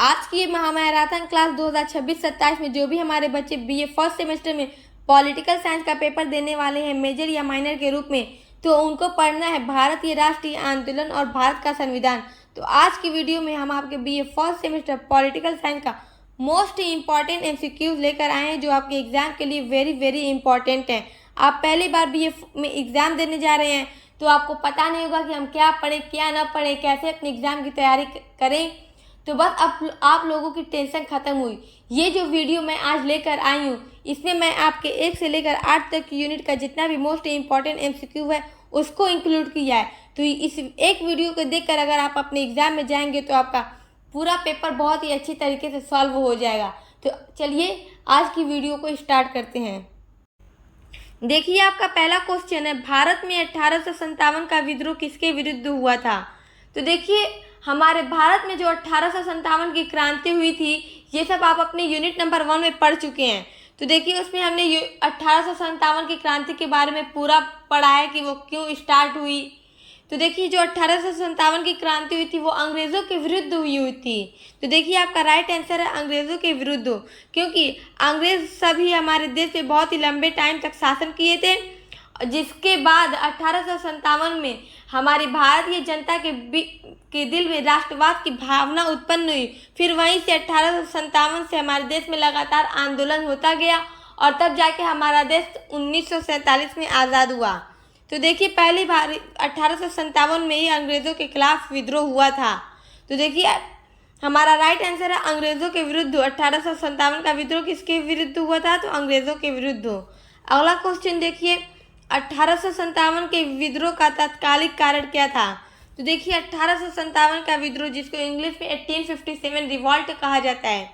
आज की महामैराथन क्लास 2026-27 में जो भी हमारे बच्चे बीए फर्स्ट सेमेस्टर में पॉलिटिकल साइंस का पेपर देने वाले हैं मेजर या माइनर के रूप में, तो उनको पढ़ना है भारतीय राष्ट्रीय आंदोलन और भारत का संविधान। तो आज की वीडियो में हम आपके BA first semester political science का मोस्ट इंपॉर्टेंट एमसीक्यूज लेकर आए हैं जो आपके एग्जाम के लिए वेरी वेरी इंपॉर्टेंट हैं। आप पहली बार बीए में एग्जाम देने जा रहे हैं तो आपको पता नहीं होगा कि हम क्या पढ़ें क्या ना पढ़ें, कैसे अपने एग्जाम की तैयारी करें। तो बस अब आप लोगों की टेंशन खत्म हुई। ये जो वीडियो मैं आज लेकर आई हूँ इसमें मैं आपके 1 से लेकर 8 तक की यूनिट का जितना भी मोस्ट इंपॉर्टेंट एमसीक्यू है उसको इंक्लूड किया है। तो इस एक वीडियो को देखकर अगर आप अपने एग्जाम में जाएंगे तो आपका पूरा पेपर बहुत ही अच्छी तरीके से सॉल्व हो जाएगा। तो चलिए आज की वीडियो को स्टार्ट करते हैं। देखिए आपका पहला क्वेश्चन है, भारत में 1857 का विद्रोह किसके विरुद्ध हुआ था। तो देखिए हमारे भारत में जो 1857 की क्रांति हुई थी ये सब आप अपने यूनिट नंबर 1 में पढ़ चुके हैं। तो देखिए उसमें हमने 1857 की क्रांति के बारे में पूरा पढ़ा है कि वो क्यों स्टार्ट हुई। तो देखिए जो 1857 की क्रांति हुई थी वो अंग्रेज़ों के विरुद्ध हुई थी। तो देखिए आपका राइट आंसर है अंग्रेज़ों के विरुद्ध, क्योंकि अंग्रेज़ सभी हमारे देश पे बहुत ही लंबे टाइम तक शासन किए थे, जिसके बाद 1857 में हमारी भारतीय जनता के दिल में राष्ट्रवाद की भावना उत्पन्न हुई। फिर वहीं से 1857 से हमारे देश में लगातार आंदोलन होता गया और तब जाके हमारा देश 1947 में आज़ाद हुआ। तो देखिए पहली बार 1857 में ही अंग्रेज़ों के खिलाफ विद्रोह हुआ था। तो देखिए हमारा राइट आंसर है अंग्रेज़ों के विरुद्ध। 1857 का विद्रोह किसके विरुद्ध हुआ था, तो अंग्रेज़ों के विरुद्ध। अगला क्वेश्चन देखिए 1857 के विद्रोह का तात्कालिक कारण क्या था। तो देखिए 1857 का विद्रोह जिसको इंग्लिश में 1857 रिवॉल्ट कहा जाता है,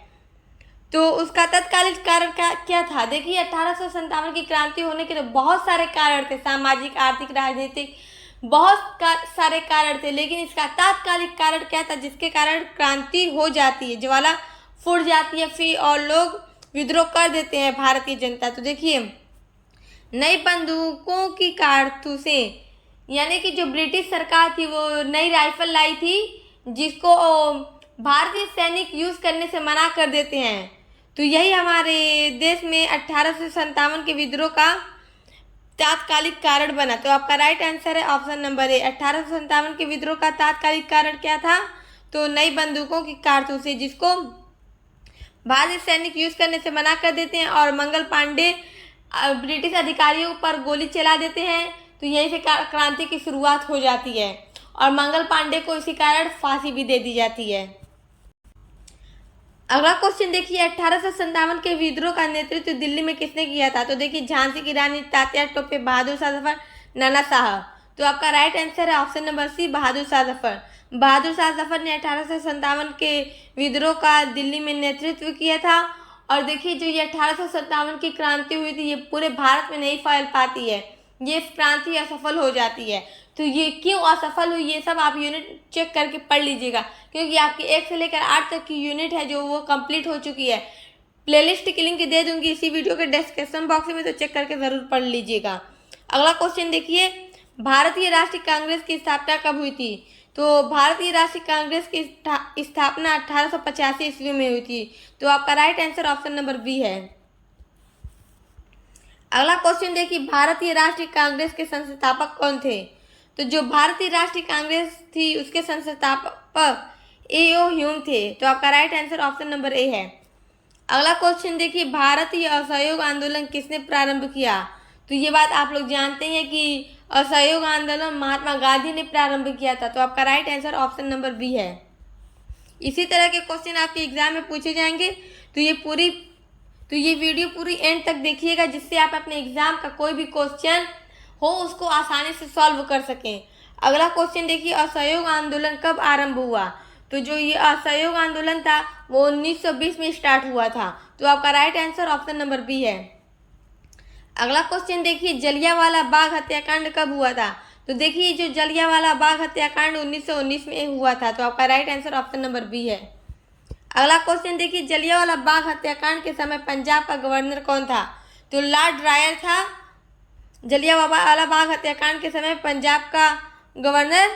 तो उसका तत्कालिक कारण क्या था। देखिए 1857 की क्रांति होने के तो बहुत सारे कारण थे, सामाजिक आर्थिक राजनीतिक बहुत सारे कारण थे, लेकिन इसका तात्कालिक कारण क्या था जिसके कारण क्रांति हो जाती है, ज्वाला फूट जाती है फिर और लोग विद्रोह कर देते हैं भारतीय जनता। तो देखिए नई बंदूकों की कारतूसें, यानी कि जो ब्रिटिश सरकार थी वो नई राइफल लाई थी जिसको भारतीय सैनिक यूज़ करने से मना कर देते हैं। तो यही हमारे देश में 1857 के विद्रोह का तात्कालिक कारण बना। तो आपका राइट आंसर है ऑप्शन नंबर ए। 1857 के विद्रोह का तात्कालिक कारण क्या था, तो नई बंदूकों की कारतूसें जिसको भारतीय सैनिक यूज़ करने से मना कर देते हैं और मंगल पांडे ब्रिटिश अधिकारियों पर गोली चला देते हैं। तो यहीं से क्रांति की शुरुआत हो जाती है और मंगल पांडे को इसी कारण फांसी भी दे दी जाती है। अगला क्वेश्चन देखिए 1857 के विद्रोह का नेतृत्व दिल्ली में किसने किया था। तो देखिए झांसी की रानी, तात्या टोपे, बहादुर शाह जफर, नाना साहब। तो आपका राइट आंसर है ऑप्शन नंबर सी, बहादुर शाह जफर। बहादुर शाह जफर ने 1857 के विद्रोह का दिल्ली में नेतृत्व किया था। और देखिए जो ये 1857 की क्रांति हुई थी ये पूरे भारत में नहीं फैल पाती है, ये क्रांति असफल हो जाती है। तो ये क्यों असफल हुई ये सब आप यूनिट चेक करके पढ़ लीजिएगा, क्योंकि आपकी 1 से लेकर 8 तक की यूनिट है जो वो कंप्लीट हो चुकी है। प्लेलिस्ट की लिंक दे दूंगी इसी वीडियो के डिस्क्रिप्शन बॉक्स में, तो चेक करके ज़रूर पढ़ लीजिएगा। अगला क्वेश्चन देखिए भारतीय राष्ट्रीय कांग्रेस की स्थापना कब हुई थी। तो भारतीय राष्ट्रीय कांग्रेस की स्थापना 1885 ईस्वी में हुई थी। तो आपका right answer option number B है। अगला क्वेश्चन देखिए भारतीय राष्ट्रीय कांग्रेस के संस्थापक कौन थे। तो जो भारतीय राष्ट्रीय कांग्रेस थी उसके संस्थापक ए.ओ. ह्यूम थे। तो आपका right answer option number A है। अगला क्वेश्चन देखिए भारतीय असहयोग आंदोलन किसने प्रारंभ किया। तो ये बात आप लोग जानते हैं कि असहयोग आंदोलन महात्मा गांधी ने प्रारंभ किया था। तो आपका right answer option number B है। इसी तरह के क्वेश्चन आपके एग्जाम में पूछे जाएंगे, तो ये वीडियो पूरी एंड तक देखिएगा जिससे आप अपने एग्जाम का कोई भी क्वेश्चन हो उसको आसानी से सॉल्व कर सकें। अगला क्वेश्चन देखिए असहयोग आंदोलन कब आरंभ हुआ। तो जो ये असहयोग आंदोलन था वो 1920 में स्टार्ट हुआ था। तो आपका right answer option number B है। अगला क्वेश्चन देखिए जलियांवाला बाग हत्याकांड कब हुआ था। तो देखिए जो जलियांवाला बाग हत्याकांड 1919 में हुआ था। तो आपका right answer option number B है। अगला क्वेश्चन देखिए जलियांवाला बाग हत्याकांड के समय पंजाब का गवर्नर कौन था। तो लॉर्ड रायर था जलियांवाला बाग हत्याकांड के समय पंजाब का गवर्नर।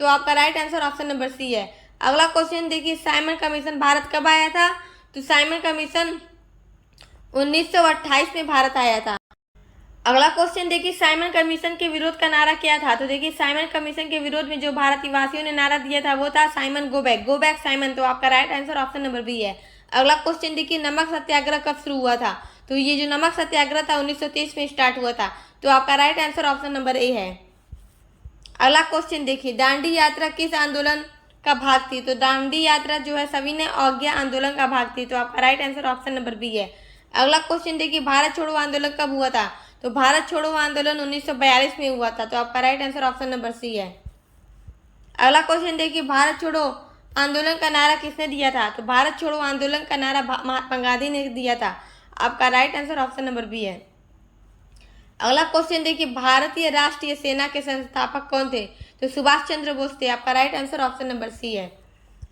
तो आपका right answer option number C है। अगला क्वेश्चन देखिए, साइमन कमीशन भारत कब आया था? तो साइमन कमीशन 1928 में भारत आया था। अगला क्वेश्चन देखिए, साइमन कमीशन के विरोध का नारा क्या था? तो देखिए, साइमन कमीशन के विरोध में जो भारतीय वासियों ने नारा दिया था वो था साइमन गो बैक साइमन। तो आपका right answer option number B है। अगला क्वेश्चन देखिए, नमक सत्याग्रह कब शुरू हुआ था? तो ये जो नमक सत्याग्रह था 1923 में स्टार्ट हुआ था। तो आपका right answer option number A है। अगला क्वेश्चन देखिए, दांडी यात्रा किस आंदोलन का भाग थी? तो दांडी यात्रा जो है सविनय अवज्ञा आंदोलन का भाग थी। तो आपका right answer option number B है। अगला क्वेश्चन देखिए, भारत छोड़ो आंदोलन कब हुआ था? तो भारत छोड़ो आंदोलन 1942 में हुआ था। तो आपका right answer option number C है। अगला क्वेश्चन देखिए, भारत छोड़ो आंदोलन का नारा किसने दिया था? तो भारत छोड़ो आंदोलन का नारा महात्मा गांधी ने दिया था। आपका right answer option number B है। अगला क्वेश्चन देखिए, भारतीय राष्ट्रीय सेना के संस्थापक कौन थे? तो सुभाष चंद्र बोस थे। आपका right answer option number C है।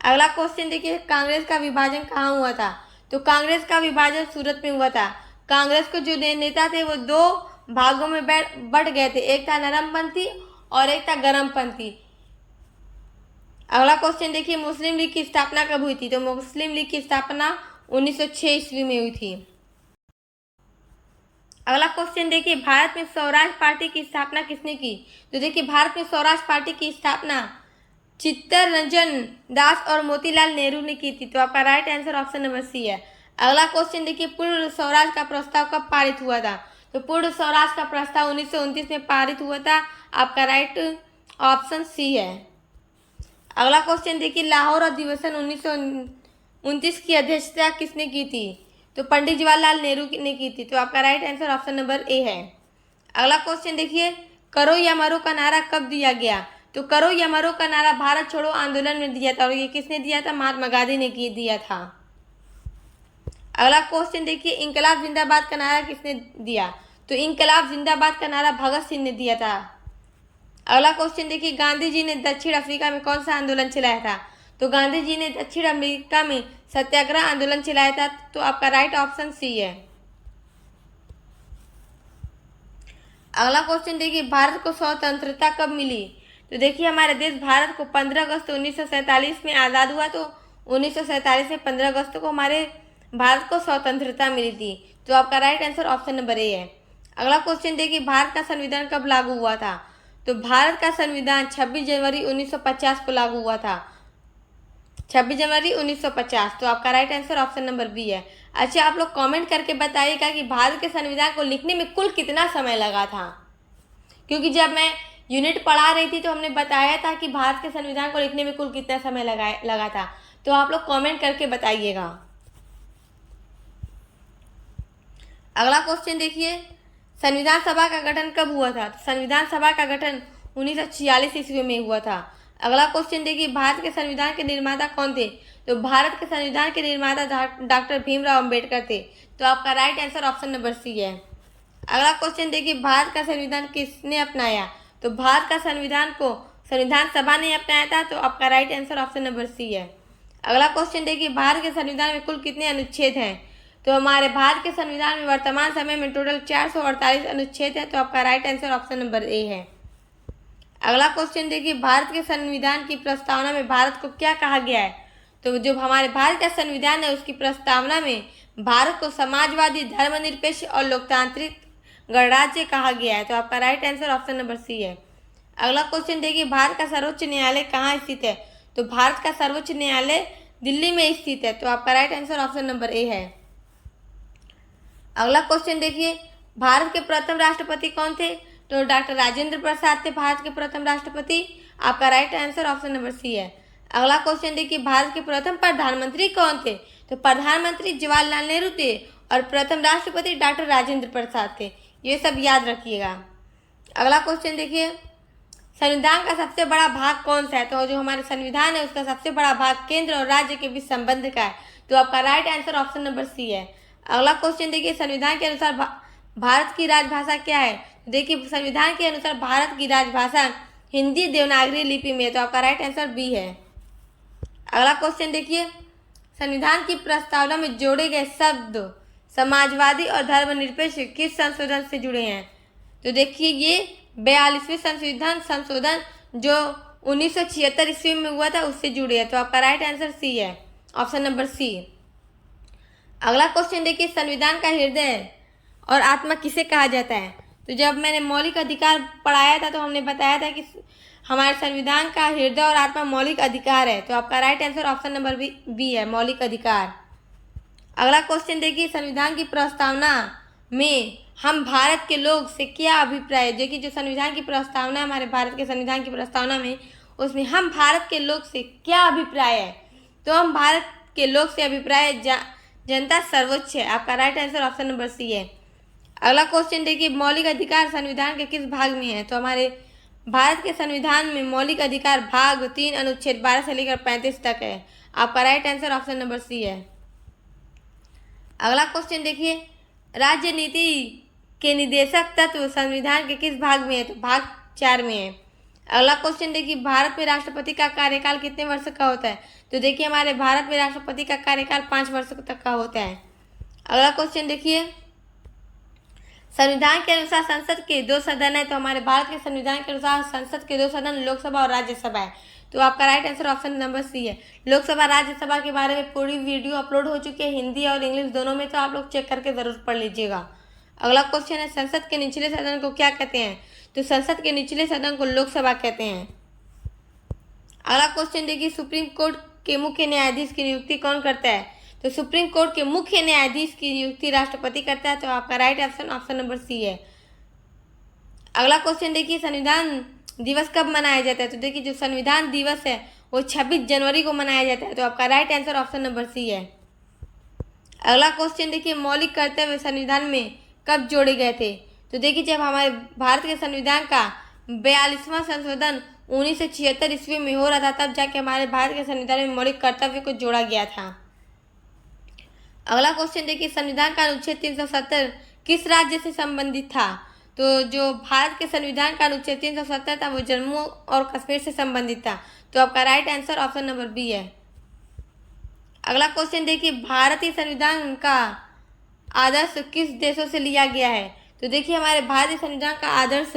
अगला क्वेश्चन देखिए, कांग्रेस का विभाजन कहाँ हुआ था? तो कांग्रेस का विभाजन सूरत में हुआ था। कांग्रेस को जो नेता थे वो दो भागों में बढ़ गए थे, एक था नरमपंथी और एक था गरमपंथी। अगला क्वेश्चन देखिए, मुस्लिम लीग की स्थापना कब हुई थी? तो मुस्लिम लीग की स्थापना 1906 ईस्वी में हुई थी। अगला क्वेश्चन देखिए, भारत में स्वराज पार्टी की स्थापना किसने की? तो देखिए, भारत में स्वराज पार्टी की स्थापना चित्तरंजन दास और मोतीलाल नेहरू ने की थी। तो आपका right answer option number C है। अगला क्वेश्चन देखिए, पूर्ण स्वराज का प्रस्ताव कब पारित हुआ था? तो पूर्ण स्वराज का प्रस्ताव 1929 में पारित हुआ था। आपका राइट ऑप्शन सी है। अगला क्वेश्चन देखिए, लाहौर अधिवेशन 1929 की अध्यक्षता किसने की थी? तो पंडित जवाहरलाल नेहरू ने की थी। तो आपका right answer option number A है। अगला क्वेश्चन देखिए, करो या मरो का नारा कब दिया गया? तो करो या मरो का नारा भारत छोड़ो आंदोलन में दिया था। और ये किसने दिया था? महात्मा गांधी ने दिया था। अगला क्वेश्चन देखिए, इंकलाब जिंदाबाद का नारा किसने दिया? तो इंकलाब जिंदाबाद का नारा भगत सिंह ने दिया था। अगला क्वेश्चन देखिए, गांधी जी ने दक्षिण अफ्रीका में कौन सा आंदोलन चलाया था? तो गांधी जी ने दक्षिण अफ्रीका में सत्याग्रह आंदोलन चलाया था। तो आपका राइट ऑप्शन सी है। अगला क्वेश्चन देखिए, भारत को स्वतंत्रता कब मिली? तो देखिए, हमारे देश भारत को 15 अगस्त 1947 में आज़ाद हुआ। तो 1947 में 15 अगस्त को हमारे भारत को स्वतंत्रता मिली थी। तो आपका right answer option number A है। अगला क्वेश्चन देखिए, भारत का संविधान कब लागू हुआ था? तो भारत का संविधान 26 जनवरी 1950 को लागू हुआ था। 26 जनवरी 1950। तो आपका right answer option number B है। अच्छा, आप लोग कमेंट करके बताइएगा कि भारत के संविधान को लिखने में कुल कितना समय लगा था, क्योंकि जब मैं यूनिट पढ़ा रही थी तो हमने बताया था कि भारत के संविधान को लिखने में कुल कितना समय लगा था। तो आप लोग कमेंट करके बताइएगा। अगला क्वेश्चन देखिए, संविधान सभा का गठन कब हुआ था? तो संविधान सभा का गठन 1946 ईस्वी में हुआ था। अगला क्वेश्चन देखिए, भारत के संविधान के निर्माता कौन थे? तो भारत के संविधान के निर्माता डॉक्टर भीमराव अंबेडकर थे। तो आपका right answer option number C है। अगला क्वेश्चन देखिए, भारत का संविधान किसने अपनाया? तो भारत का संविधान को संविधान सभा ने अपनाया था। तो आपका right answer option number C है। अगला क्वेश्चन देखिए, भारत के संविधान में कुल कितने अनुच्छेद हैं? तो हमारे भारत के संविधान में वर्तमान समय में टोटल 448 अनुच्छेद है। तो आपका right answer option number A है। अगला क्वेश्चन देखिए, भारत के संविधान की प्रस्तावना में भारत को क्या कहा गया है? तो जो हमारे भारत का संविधान है उसकी प्रस्तावना में भारत को समाजवादी, धर्मनिरपेक्ष और लोकतांत्रिक गणराज्य कहा गया है। तो आपका right answer option number C है। अगला क्वेश्चन देखिए, भारत का सर्वोच्च न्यायालय कहाँ स्थित है? तो भारत का सर्वोच्च न्यायालय दिल्ली में स्थित है। तो आपका right answer option number A है। अगला क्वेश्चन देखिए, भारत के प्रथम राष्ट्रपति कौन थे? तो डॉक्टर राजेंद्र प्रसाद थे भारत के प्रथम राष्ट्रपति। आपका right answer option number C है। अगला क्वेश्चन देखिए, भारत के प्रथम प्रधानमंत्री कौन थे? तो प्रधानमंत्री जवाहरलाल नेहरू थे और प्रथम राष्ट्रपति डॉक्टर राजेंद्र प्रसाद थे। ये सब याद रखिएगा। अगला क्वेश्चन देखिए, संविधान का सबसे बड़ा भाग कौन सा है? तो जो हमारे संविधान है उसका सबसे बड़ा भाग केंद्र और राज्य के बीच संबंध का है। तो आपका right answer option number C है। अगला क्वेश्चन देखिए, संविधान के अनुसार भारत की राजभाषा क्या है? तो देखिए, संविधान के अनुसार भारत की राजभाषा हिंदी देवनागरी लिपि में है। तो आपका राइट आंसर बी है। अगला क्वेश्चन देखिए, संविधान की प्रस्तावना में जोड़े गए शब्द समाजवादी और धर्मनिरपेक्ष किस संशोधन से जुड़े हैं? तो देखिए, ये 42वें संशोधन जो 1976 ईस्वी में हुआ था, उससे जुड़े हैं। तो आपका राइट आंसर सी है, ऑप्शन नंबर सी। अगला क्वेश्चन देखिए, संविधान का हृदय और आत्मा किसे कहा जाता है? तो जब मैंने मौलिक अधिकार पढ़ाया था तो हमने बताया था कि हमारे संविधान का हृदय और आत्मा मौलिक अधिकार है। तो आपका right answer option number B है, मौलिक अधिकार। अगला क्वेश्चन देखिए, संविधान की प्रस्तावना में हम भारत के लोग से क्या अभिप्राय है? देखिए जो संविधान की प्रस्तावना, हमारे भारत के संविधान की प्रस्तावना में, उसमें हम भारत के लोग से क्या अभिप्राय है? तो हम भारत के लोग से अभिप्राय जनता सर्वोच्च है। आपका right answer option number C है। अगला क्वेश्चन देखिए, मौलिक अधिकार संविधान के किस भाग में है? तो हमारे भारत के संविधान में मौलिक अधिकार भाग 3 अनुच्छेद 12 से लेकर 35 तक है। आपका right answer option number C है। अगला क्वेश्चन देखिए, राज्य नीति के निर्देशक तत्व संविधान के किस भाग में है? तो भाग 4 में है। अगला क्वेश्चन देखिए, भारत में राष्ट्रपति का कार्यकाल कितने वर्ष का होता है? तो देखिए हमारे भारत में राष्ट्रपति का कार्यकाल 5 वर्ष तक का होता है। अगला क्वेश्चन देखिए, संविधान के अनुसार संसद के 2 सदन है। तो हमारे भारत के संविधान के अनुसार संसद के 2 सदन लोकसभा और राज्यसभा है। तो आपका right answer option number C है। लोकसभा राज्यसभा के बारे में पूरी वीडियो अपलोड हो चुकी है, हिंदी और इंग्लिश दोनों में, तो आप लोग चेक करके जरूर पढ़ लीजिएगा। अगला क्वेश्चन है, संसद के निचले सदन को क्या कहते हैं? तो संसद के निचले सदन को लोकसभा कहते हैं। अगला क्वेश्चन देखिए, सुप्रीम कोर्ट के मुख्य न्यायाधीश की नियुक्ति कौन करता है? तो सुप्रीम कोर्ट के मुख्य न्यायाधीश की नियुक्ति राष्ट्रपति करता है। तो आपका राइट ऑप्शन नंबर सी है। अगला क्वेश्चन देखिए, संविधान दिवस कब मनाया जाता है? तो देखिए जो संविधान दिवस है वो 26 जनवरी को मनाया जाता है। तो आपका right answer option number C है। अगला क्वेश्चन देखिए, मौलिक कर्तव्य संविधान में कब जोड़े गए थे? तो देखिए जब हमारे भारत के संविधान का 42वां संशोधन 1976 ईस्वी में हो रहा था, तब जाके हमारे भारत के संविधान में मौलिक कर्तव्य को जोड़ा गया था। अगला क्वेश्चन देखिए, संविधान का अनुच्छेद 370 किस राज्य से संबंधित था? तो जो भारत के संविधान का अनुच्छेद 370 था वो जम्मू और कश्मीर से संबंधित था। तो आपका right answer option number B है। अगला क्वेश्चन देखिए, भारतीय संविधान का आदर्श किस देशों से लिया गया है? तो देखिए हमारे भारतीय संविधान का आदर्श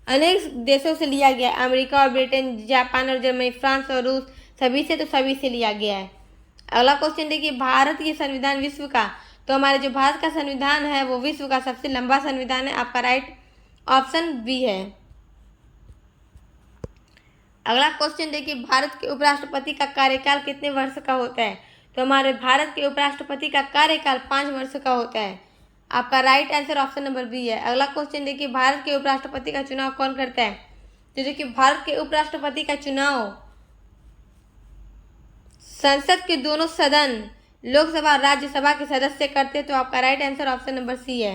अनेक देशों से लिया गया है, अमेरिका और ब्रिटेन, जापान और जर्मनी, फ्रांस और रूस, सभी से लिया गया है। अगला क्वेश्चन देखिए, भारत की संविधान विश्व का, तो हमारे जो भारत का संविधान है वो विश्व का सबसे लंबा संविधान है। आपका राइट ऑप्शन बी है। अगला क्वेश्चन देखिए, भारत के उपराष्ट्रपति का कार्यकाल कितने वर्ष का होता है? तो हमारे भारत के उपराष्ट्रपति का कार्यकाल 5 वर्ष का होता है। आपका right answer option number B है। अगला क्वेश्चन देखिए, भारत के उपराष्ट्रपति का चुनाव कौन करता है? तो देखिए भारत के उपराष्ट्रपति का चुनाव संसद के दोनों सदन लोकसभा और राज्यसभा के सदस्य करते। तो आपका right answer option number C है।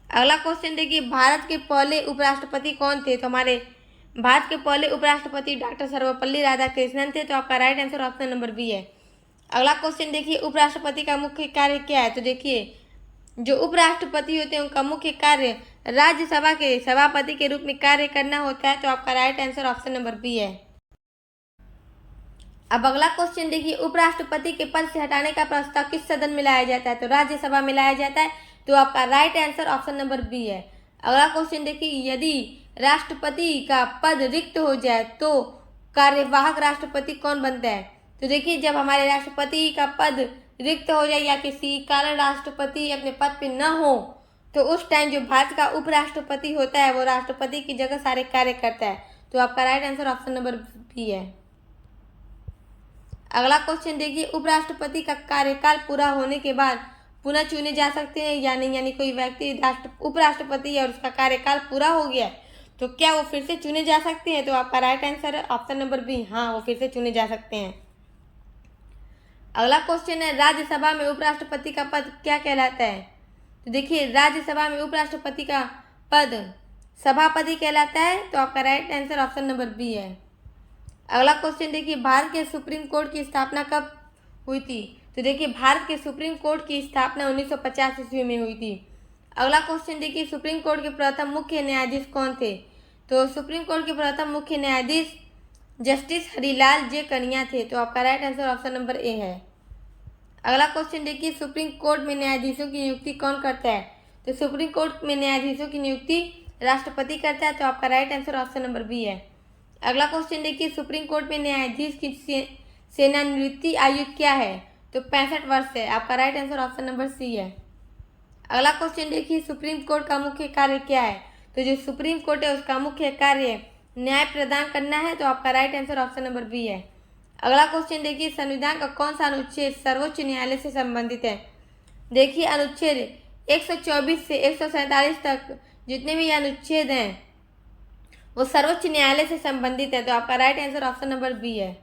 अगला क्वेश्चन देखिए, भारत के पहले उपराष्ट्रपति कौन थे? तो हमारे भारत के पहले उपराष्ट्रपति डॉक्टर सर्वपल्ली राधाकृष्णन थे। तो आपका right answer option number B है। अगला क्वेश्चन देखिए, उपराष्ट्रपति का मुख्य कार्य क्या है? तो देखिए जो उपराष्ट्रपति होते हैं उनका मुख्य कार्य राज्यसभा के सभापति के रूप में कार्य करना होता है। तो आपका right answer option number B है। अब अगला क्वेश्चन देखिए, उपराष्ट्रपति के पद से हटाने का प्रस्ताव किस सदन में लाया जाता है? तो राज्यसभा में लाया जाता है। तो आपका right answer option number B है। अगला क्वेश्चन देखिए, यदि राष्ट्रपति का पद रिक्त हो जाए तो कार्यवाहक राष्ट्रपति कौन बनता है? तो देखिए जब हमारे राष्ट्रपति का पद रिक्त हो जाए या किसी कारण राष्ट्रपति अपने पद पे न हो, तो उस टाइम जो भारत का उपराष्ट्रपति होता है वो राष्ट्रपति की जगह सारे कार्य करता है। तो आपका right answer option number B है। अगला क्वेश्चन देखिए, उपराष्ट्रपति का कार्यकाल पूरा होने के बाद पुनः चुने जा सकते हैं या नहीं? यानी कोई व्यक्ति उपराष्ट्रपति है और उसका कार्यकाल पूरा हो गया तो क्या वो फिर से चुने जा सकते हैं? तो आपका राइट आंसर है ऑप्शन नंबर बी, हाँ वो फिर से चुने जा सकते हैं। अगला क्वेश्चन है, राज्यसभा में उपराष्ट्रपति का पद क्या कहलाता है? तो देखिए राज्यसभा में उपराष्ट्रपति का पद सभापति कहलाता है। तो आपका right answer option number B है। अगला क्वेश्चन देखिए, भारत के सुप्रीम कोर्ट की स्थापना कब हुई थी? तो देखिए भारत के सुप्रीम कोर्ट की स्थापना 1950 ईस्वी में हुई थी। अगला क्वेश्चन देखिए, सुप्रीम कोर्ट के प्रथम मुख्य न्यायाधीश कौन थे? तो सुप्रीम कोर्ट के प्रथम मुख्य न्यायाधीश जस्टिस हरिलाल जे कनिया थे। तो आपका right answer option number A है। अगला क्वेश्चन देखिए, सुप्रीम कोर्ट में न्यायाधीशों की नियुक्ति कौन करता है? तो सुप्रीम कोर्ट में न्यायाधीशों की नियुक्ति राष्ट्रपति करता है, तो आपका right answer option number B है। अगला क्वेश्चन देखिए, सुप्रीम कोर्ट में न्यायाधीश की सेवानिवृत्ति आयु क्या है? तो 65 वर्ष है। आपका right answer option number C है। अगला क्वेश्चन देखिए, सुप्रीम कोर्ट का मुख्य कार्य क्या है? तो जो सुप्रीम कोर्ट है उसका मुख्य कार्य न्याय प्रदान करना है, तो आपका right answer option number B है। अगला क्वेश्चन देखिए, संविधान का कौन सा अनुच्छेद सर्वोच्च न्यायालय से संबंधित है? देखिए, अनुच्छेद 124 से 147 तक जितने भी अनुच्छेद हैं वो सर्वोच्च न्यायालय से संबंधित है, तो आपका right answer option number B है।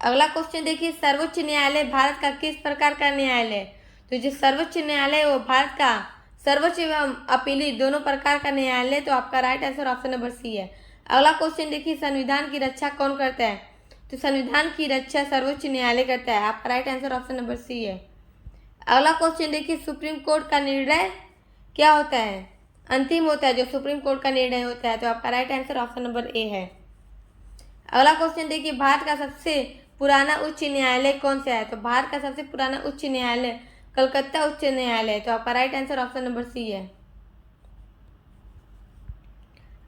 अगला क्वेश्चन देखिए, सर्वोच्च न्यायालय भारत का किस प्रकार का न्यायालय है? तो जो सर्वोच्च न्यायालय वो भारत का सर्वोच्च एवं अपीली दोनों प्रकार का न्यायालय, तो आपका right answer option number C है। अगला क्वेश्चन देखिए, संविधान की रक्षा कौन करता है? तो संविधान की रक्षा सर्वोच्च न्यायालय करता है। आपका right answer option number C है। अगला क्वेश्चन देखिए, सुप्रीम कोर्ट का निर्णय क्या होता है? अंतिम होता है जो सुप्रीम कोर्ट का निर्णय होता है, तो आपका right answer option number A है। अगला क्वेश्चन देखिए, भारत का सबसे पुराना उच्च न्यायालय कौन सा है? तो भारत का सबसे पुराना उच्च न्यायालय कलकत्ता उच्च न्यायालय है, तो आपका right answer option number C है।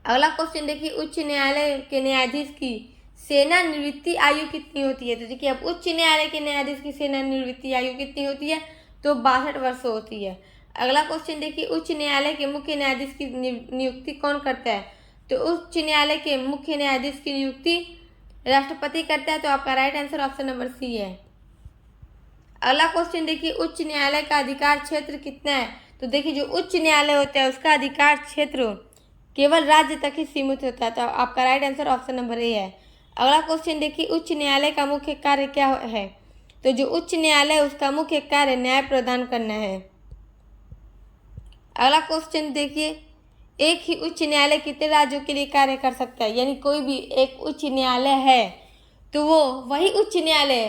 अगला क्वेश्चन देखिए, उच्च न्यायालय के न्यायाधीश की सेवानिवृत्ति आयु कितनी होती है? तो देखिए, अब उच्च न्यायालय के न्यायाधीश की सेवानिवृत्ति आयु कितनी होती है? तो 62 वर्ष होती है। अगला क्वेश्चन देखिए, उच्च न्यायालय के मुख्य न्यायाधीश की नियुक्ति कौन करता है? तो उच्च न्यायालय के मुख्य न्यायाधीश की नियुक्ति राष्ट्रपति करता है, तो आपका right answer option number C है। अगला क्वेश्चन देखिए, उच्च न्यायालय का अधिकार क्षेत्र कितना है? तो देखिए, जो उच्च न्यायालय होता है उसका अधिकार क्षेत्र केवल राज्य तक ही सीमित होता है, तो आपका right answer option number A है। अगला क्वेश्चन देखिए, उच्च न्यायालय का मुख्य कार्य क्या है? तो जो उच्च न्यायालय है उसका मुख्य कार्य न्याय प्रदान करना है। अगला क्वेश्चन देखिए, एक ही उच्च न्यायालय कितने राज्यों के लिए कार्य कर सकता है? यानी कोई भी एक उच्च न्यायालय है तो वो वही उच्च न्यायालय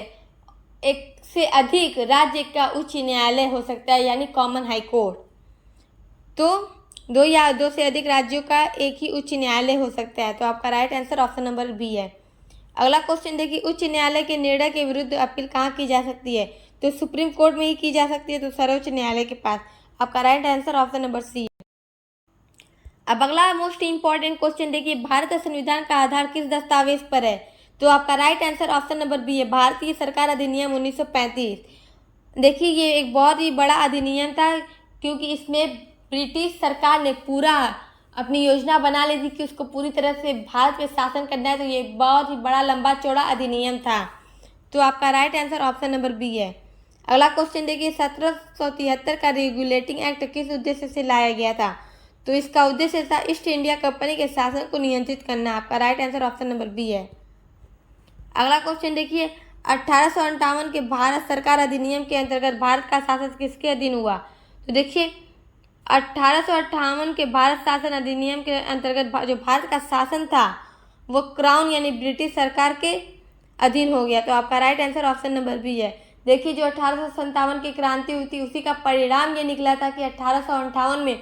एक से अधिक राज्य का उच्च न्यायालय हो सकता है, यानी कॉमन हाई कोर्ट। तो दो या दो से अधिक राज्यों का एक ही उच्च न्यायालय हो सकता है, तो आपका right answer option number B है। अगला क्वेश्चन देखिए, उच्च न्यायालय के निर्णय के विरुद्ध अपील कहाँ की जा सकती है? तो सुप्रीम कोर्ट में ही की जा सकती है, तो सर्वोच्च न्यायालय के पास। आपका right answer option number C है। अब अगला मोस्ट इंपॉर्टेंट क्वेश्चन देखिए, भारत संविधान का आधार किस दस्तावेज पर है? तो आपका right answer option number B है, भारतीय सरकार अधिनियम 1935। देखिए, ये एक बहुत ही बड़ा अधिनियम था क्योंकि इसमें ब्रिटिश सरकार ने पूरा अपनी योजना बना ली थी कि उसको पूरी तरह से भारत पे शासन करना है, तो ये बहुत ही बड़ा लंबा चौड़ा अधिनियम था, तो आपका right answer option number B है। अगला क्वेश्चन देखिए, 1773 का रेगुलेटिंग एक्ट किस उद्देश्य से लाया गया था? तो इसका उद्देश्य था ईस्ट इंडिया कंपनी के शासन को नियंत्रित करना। आपका right answer option number B है। अगला क्वेश्चन देखिए, 1858 के भारत सरकार अधिनियम के अंतर्गत भारत का शासन किसके अधीन हुआ? तो देखिए, 1858 के भारत शासन अधिनियम के अंतर्गत जो भारत का शासन था वो क्राउन यानी ब्रिटिश सरकार के अधीन हो गया, तो आपका right answer option number B है। देखिए, जो 1857 की क्रांति हुई थी उसी का परिणाम ये निकला था कि 1858 में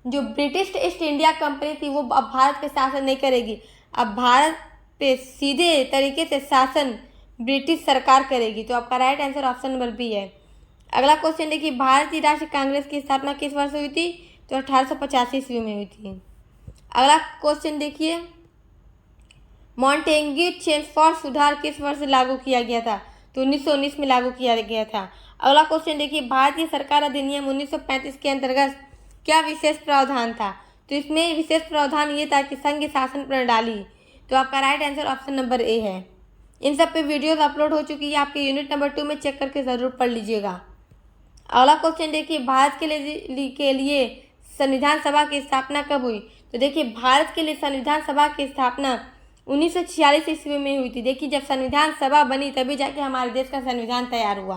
जो ब्रिटिश ईस्ट इंडिया कंपनी थी वो अब भारत पे शासन नहीं करेगी, अब भारत पे सीधे तरीके से शासन ब्रिटिश सरकार करेगी, तो आपका right answer option number B है। अगला क्वेश्चन देखिए, भारतीय राष्ट्रीय कांग्रेस की स्थापना किस वर्ष हुई थी? तो 1885 ईस्वी में हुई थी। अगला क्वेश्चन देखिए, मॉन्टेग्यू चेम्सफोर्ड सुधार किस वर्ष लागू किया गया था? तो 1919 में लागू किया गया था। अगला क्वेश्चन देखिए, भारतीय सरकार अधिनियम 1935 के अंतर्गत क्या विशेष प्रावधान था? तो इसमें विशेष प्रावधान ये था कि संघ शासन प्रणाली, तो आपका right answer option number A है। इन सब पे वीडियोस अपलोड हो चुकी है, आपके यूनिट नंबर 2 में चेक करके ज़रूर पढ़ लीजिएगा। अगला क्वेश्चन देखिए, भारत के लिए संविधान सभा की स्थापना कब हुई? तो देखिए, भारत के लिए संविधान सभा की स्थापना 1946 ईस्वी में हुई थी। देखिए, जब संविधान सभा बनी तभी जाके हमारे देश का संविधान तैयार हुआ,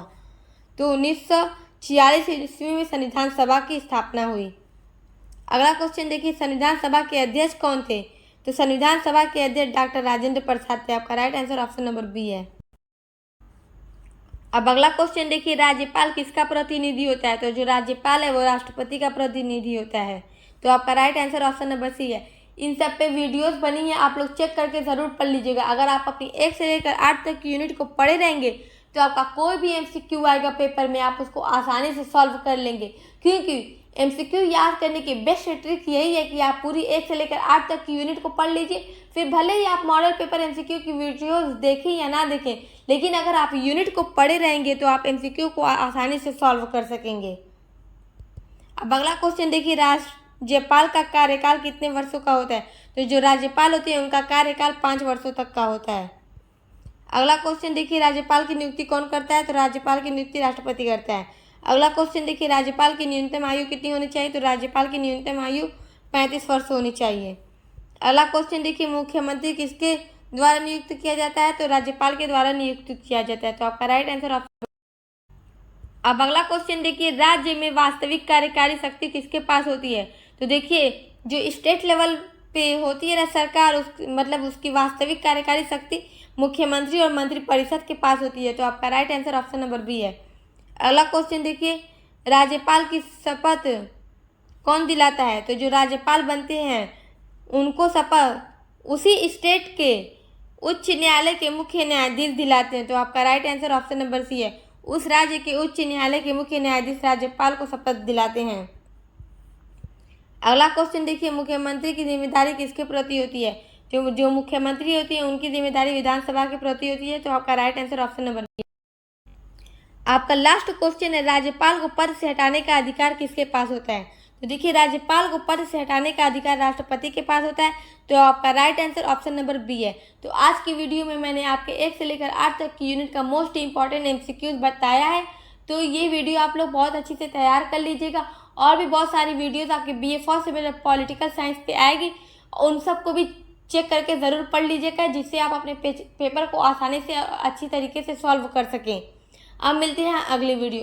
तो 1946 ईस्वी में संविधान सभा की स्थापना हुई। अगला क्वेश्चन देखिए, संविधान सभा के अध्यक्ष कौन थे? तो संविधान सभा के अध्यक्ष डॉक्टर राजेंद्र प्रसाद थे। आपका right answer option number B है। अब अगला क्वेश्चन देखिए, राज्यपाल किसका प्रतिनिधि होता है? तो जो राज्यपाल है वो राष्ट्रपति का प्रतिनिधि होता है, तो आपका right answer option number C है। इन सब पे वीडियोस बनी है, आप लोग चेक करके ज़रूर पढ़ लीजिएगा। अगर आप अपनी 1 से लेकर 8 तक की यूनिट को पढ़े रहेंगे तो आपका कोई भी MCQ आएगा पेपर में आप उसको आसानी से सॉल्व कर लेंगे, क्योंकि एमसीक्यू याद करने की बेस्ट ट्रिक यही है कि आप पूरी 1 से लेकर 8 तक की यूनिट को पढ़ लीजिए। फिर भले ही आप मॉडल पेपर एमसीक्यू की वीडियोस देखें या ना देखें, लेकिन अगर आप यूनिट को पढ़े रहेंगे तो आप एमसीक्यू को आसानी से सॉल्व कर सकेंगे। अब अगला क्वेश्चन देखिए, राज्यपाल का कार्यकाल कितने वर्षों का होता है? तो जो राज्यपाल होते हैं उनका कार्यकाल 5 वर्षों तक का होता है। अगला क्वेश्चन देखिए, राज्यपाल की नियुक्ति कौन करता है? तो राज्यपाल की नियुक्ति राष्ट्रपति करता है। अगला क्वेश्चन देखिए, राज्यपाल की न्यूनतम आयु कितनी होनी चाहिए? तो राज्यपाल की न्यूनतम आयु 35 वर्ष होनी चाहिए। अगला क्वेश्चन देखिए, मुख्यमंत्री किसके द्वारा नियुक्त किया जाता है? तो राज्यपाल के द्वारा नियुक्त किया जाता है। तो आपका राइट आंसर ऑप्शन। अब अगला क्वेश्चन देखिए, राज्य में वास्तविक कार्यकारी शक्ति किसके पास होती है? तो देखिए, जो स्टेट लेवल पे होती है ना सरकार, मतलब उसकी वास्तविक कार्यकारी शक्ति मुख्यमंत्री और मंत्रिपरिषद के पास होती है। तो आपका right answer option number B है। अगला क्वेश्चन देखिए, राज्यपाल की शपथ कौन दिलाता है? तो जो राज्यपाल बनते हैं उनको शपथ उसी स्टेट के उच्च न्यायालय के मुख्य न्यायाधीश दिलाते हैं। तो आपका right answer option number C है। उस राज्य के उच्च न्यायालय के मुख्य न्यायाधीश राज्यपाल को शपथ दिलाते हैं। अगला क्वेश्चन देखिए, मुख्यमंत्री की जिम्मेदारी किसके प्रति होती है? जो मुख्यमंत्री होती है उनकी जिम्मेदारी विधानसभा के प्रति होती है। तो आपका right answer option number B. आपका लास्ट क्वेश्चन है, राज्यपाल को पद से हटाने का अधिकार किसके पास होता है? तो देखिए, राज्यपाल को पद से हटाने का अधिकार राष्ट्रपति के पास होता है। तो आपका right answer option number B है। तो आज की वीडियो में मैंने आपके 1 से लेकर 8 तक की यूनिट का मोस्ट इंपॉर्टेंट एमसीक्यूज बताया है। तो ये वीडियो आप लोग बहुत अच्छी से तैयार कर लीजिएगा। और भी बहुत सारी वीडियोज़ आपके BA first semester political science पे आएगी, उन सबको भी चेक करके ज़रूर पढ़ लीजिएगा, जिससे आप अपने पेपर को आसानी से अच्छी तरीके से सॉल्व कर सकें। अब मिलते हैं अगली वीडियो।